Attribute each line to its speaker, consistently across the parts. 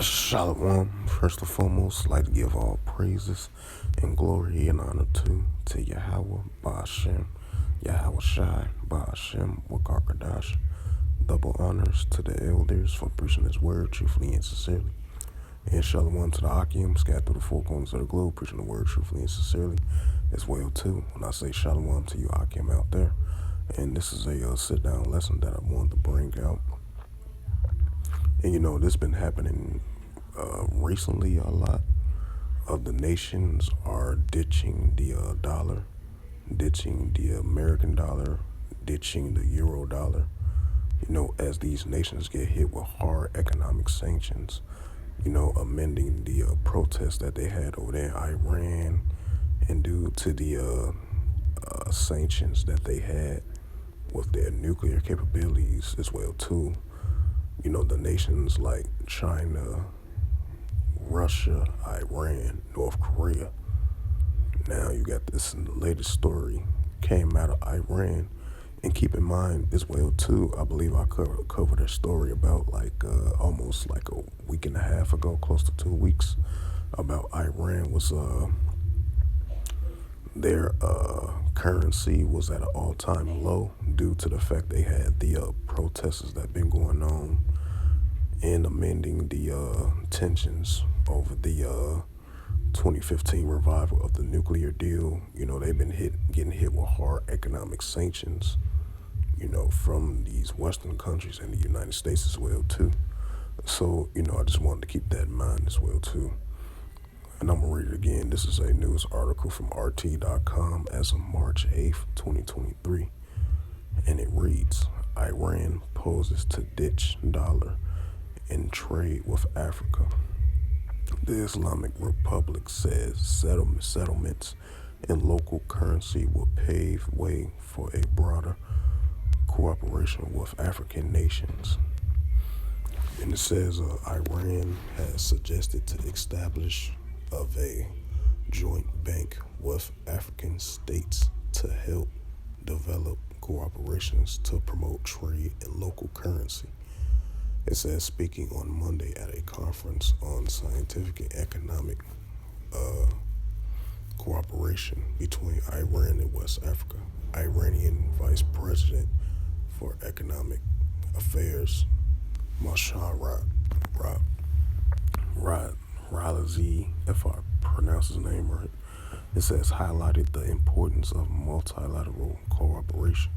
Speaker 1: Shalom. First and foremost, I'd like to give all praises and glory and honor to Yahweh, Ba'ashem, Yahweh Shai, Ba'ashem, Wakarkadash. Double honors to the elders for preaching His word truthfully and sincerely. And shalom to the Akim, scattered through the four corners of the globe, preaching the word truthfully and sincerely as well too. When I say shalom to you Akim out there, and this is a sit-down lesson that I wanted to bring out. And this has been happening recently. A lot of the nations are ditching the dollar, ditching the American dollar, ditching the euro dollar. As these nations get hit with hard economic sanctions, amending the protests that they had over there in Iran, and due to the sanctions that they had with their nuclear capabilities as well too. The nations like China, Russia, Iran, North Korea. Now you got this latest story came out of Iran. And keep in mind as well too, I believe I covered a story about almost like a week and a half ago, close to 2 weeks, about Iran was their currency was at an all-time low due to the fact they had the protests that been going on and amending the tensions over the 2015 revival of the nuclear deal. They've been getting hit with hard economic sanctions, from these Western countries and the United States as well too. So, I just wanted to keep that in mind as well too. And I'm going to read it again. This is a news article from RT.com as of March 8th, 2023. And it reads, Iran poses to ditch dollar in trade with Africa. The Islamic Republic says settlements in local currency will pave way for a broader cooperation with African nations. And it says Iran has suggested to establish of a joint bank with African states to help develop cooperations to promote trade in local currency. It says speaking on Monday at a conference on scientific and economic cooperation between Iran and West Africa, Iranian Vice President for Economic Affairs, Mashar Ralazi, if I pronounce his name right, it says highlighted the importance of multilateral cooperation.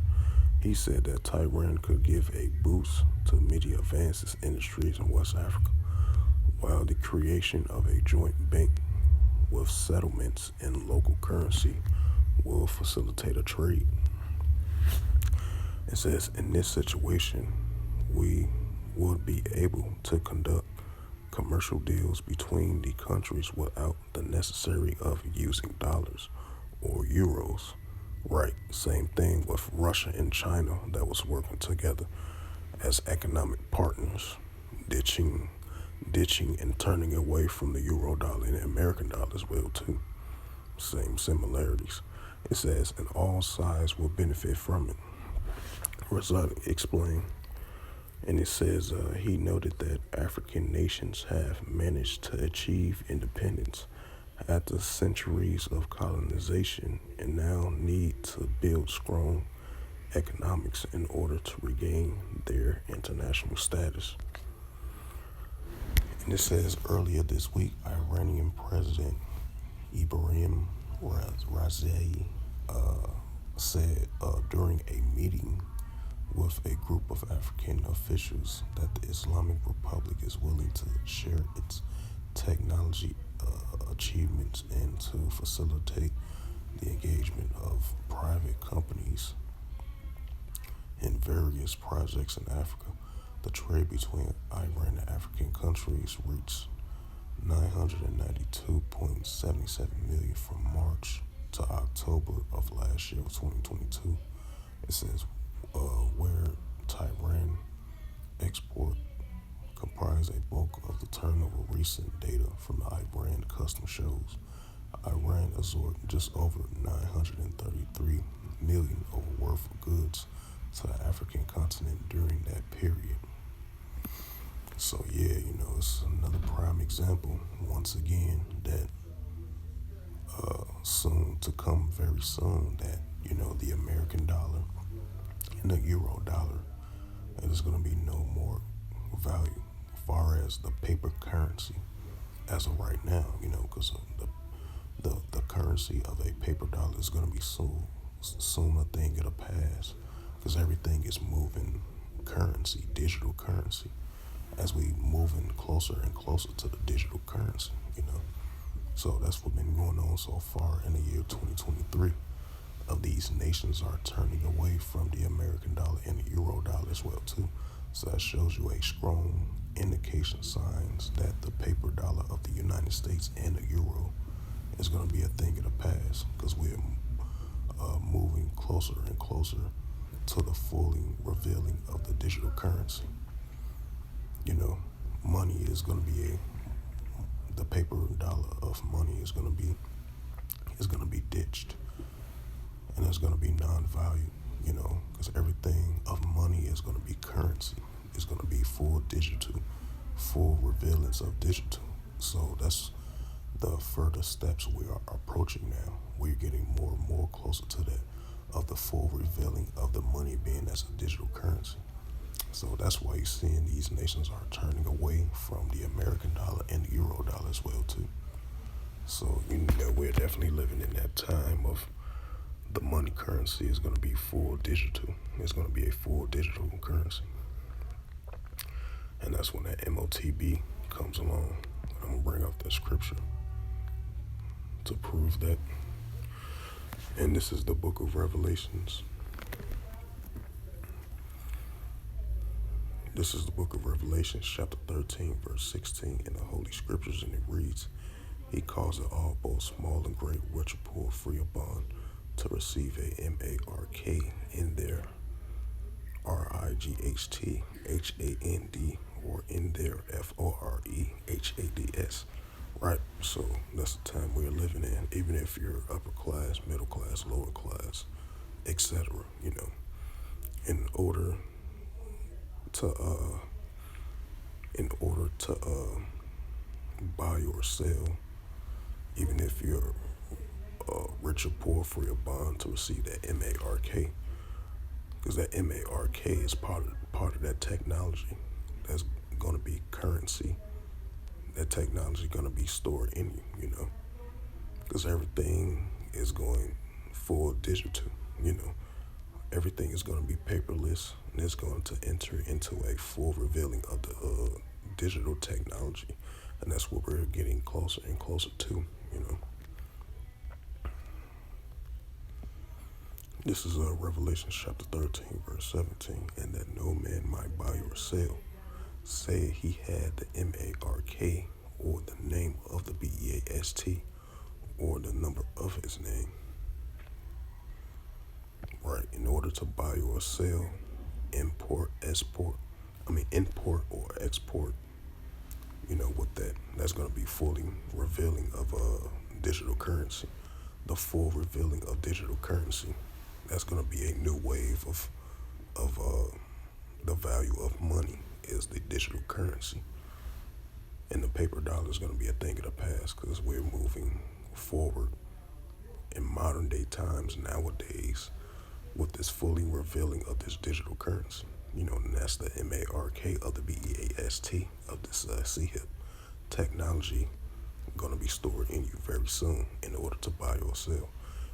Speaker 1: He said that Tehran could give a boost to media advances industries in West Africa, while the creation of a joint bank with settlements in local currency will facilitate a trade. It says in this situation, we would be able to conduct commercial deals between the countries without the necessary of using dollars or euros. Right, same thing with Russia and China that was working together as economic partners, ditching and turning away from the euro dollar and the American dollar as well too. Same similarities. It says, and all sides will benefit from it. Razak explained. And it says he noted that African nations have managed to achieve independence after centuries of colonization and now need to build strong economics in order to regain their international status. And it says earlier this week, Iranian President Ibrahim Raisi said during a meeting with a group of African officials that the Islamic Republic is willing to share its technology achievements and to facilitate the engagement of private companies in various projects in Africa. The trade between Iran and African countries reached $992.77 million from March to October of last year, 2022. It says where Tehran export comprise a bulk of the turnover. Recent data from the Iran custom shows Iran absorbed just over 933 million worth of goods to the African continent during that period. So yeah, it's another example, once again, that soon to come, very soon, that, the American dollar and the euro dollar, there's going to be no more value as far as the paper currency as of right now, because the currency of a paper dollar is going to be soon a thing it'll pass, because everything is moving currency, digital currency, as we moving closer and closer to the digital currency. So that's what's been going on so far in the year 2023. Of these nations are turning away from the American dollar and the euro dollar as well too. So that shows you a strong indication signs that the paper dollar of the United States and the euro is going to be a thing of the past, because we're moving closer and closer to the fully revealing of the digital currency. Money is going to be the paper dollar of money is going to be ditched, and it's going to be non-value, because everything of money is going to be currency. It's going to be full digital, full revealance of digital. So that's the further steps we are approaching now. We're getting more and more closer to that, of the full revealing of the money being as a digital currency. So that's why you're seeing these nations are turning away from the American dollar and the euro dollar as well too. So we're definitely living in that time of the money currency is going to be full digital. It's going to be a full digital currency. And that's when that MOTB comes along. I'm going to bring up that scripture to prove that. And this is the book of Revelations. This is the book of Revelation, chapter 13, verse 16 in the Holy Scriptures, and it reads, "He causeth all, both small and great, which are poor, free or bond, to receive a MARK in their RIGHTHAND, or in their FOREHADS." Right, so that's the time we're living in, even if you're upper class, middle class, lower class, etc. In order to buy or sell, even if you're rich or poor, free or bond, to receive that MARK, because that MARK is part of that technology that's going to be currency. That technology is going to be stored in you, because everything is going full digital. Everything is going to be paperless, and it's going to enter into a full revealing of the digital technology, and that's what we're getting closer and closer to. This is Revelation chapter 13, verse 17, "And that no man might buy or sell, say he had the MARK, or the name of the BEAST, or the number of his name." Right, in order to buy or sell, import or export, with that's going to be fully revealing of digital currency, the full revealing of digital currency. That's going to be a new wave of the value of money is the digital currency. And the paper dollar is going to be a thing of the past, because we're moving forward in modern day times nowadays with this fully revealing of this digital currency. And that's the MARK of the BEAST of this CHIP technology going to be stored in you very soon in order to buy or sell.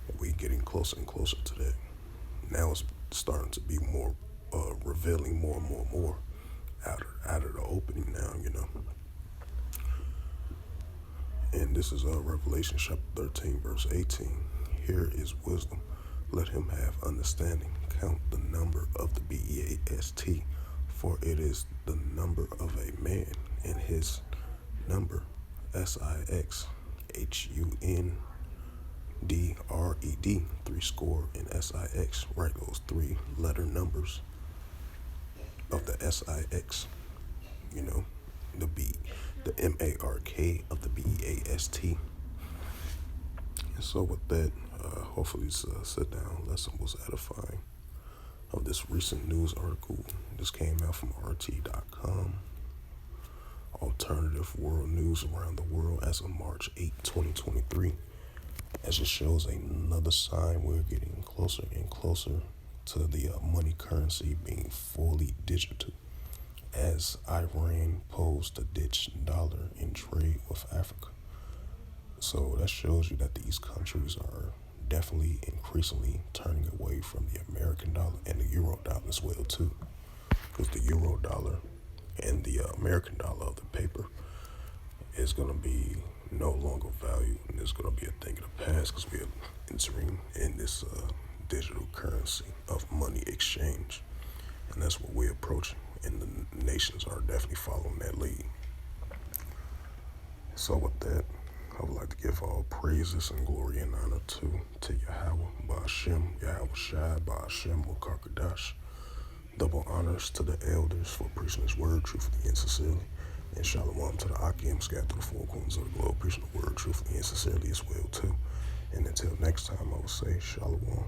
Speaker 1: And we're getting closer and closer to that. Now it's starting to be more revealing more and more and more out of the opening now, And this is Revelation chapter 13, verse 18. "Here is wisdom. Let him have understanding. Count the number of the BEAST, for it is the number of a man, and his number, SIXHUNDRED, 60 and SIX." Right, those 3-letter numbers of the SIX, the MARK of the BEAST. And so with that, hopefully this sit-down lesson was edifying of this recent news article. This came out from RT.com alternative world news around the world as of March 8, 2023. As it shows another sign we're getting closer and closer to the money currency being fully digital, as Iran posed to ditch dollar in trade with Africa. So that shows you that these countries are definitely increasingly turning away from the American dollar and the euro dollar as well too, because the euro dollar and the American dollar of the paper is going to be no longer valued, and it's going to be a thing of the past because we're entering in this digital currency of money exchange, and that's what we're approaching, and the nations are definitely following that lead. So with that, I would like to give all praises and glory and honor to Yahweh, Ba'ashem, Yahweh Shai, Ba'ashem, Wakarkadash. Double honors to the elders for preaching his word truthfully and sincerely. And shalom to the Akim scattered to the four corners of the globe, preaching the word truthfully and sincerely as well too. And until next time, I will say shalom.